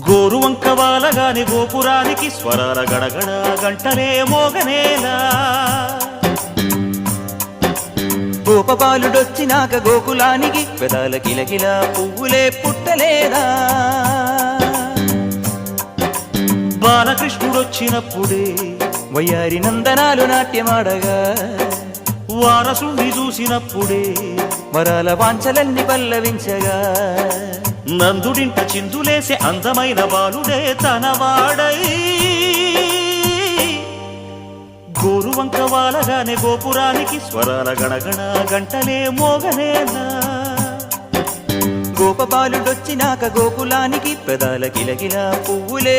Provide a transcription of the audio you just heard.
గోరువంక వాలగాని గోపురానికి స్వరాల గడగడ గంటలే మోగనేలా. గోపబాలుడొచ్చినాక గోకులానికి పెదాల కిలకిల పువ్వులే పుట్టలేదా. బాలకృష్ణుడొచ్చినప్పుడే వయ్యారి నందనాలు నాట్యమాడగా, వారసుని చూసినప్పుడే వరాల వాంఛలన్నీ పల్లవించగా, నందుడింట చిందులేసే అందమైన బాలుడే తనవాడై. గోరువంక వాలగానే గోపురానికి స్వరాల గణగణ గంటలే మోగనేలా. గోపబాలుడొచ్చినాక గోకులానికి పెదాల కిలకిల పువ్వులే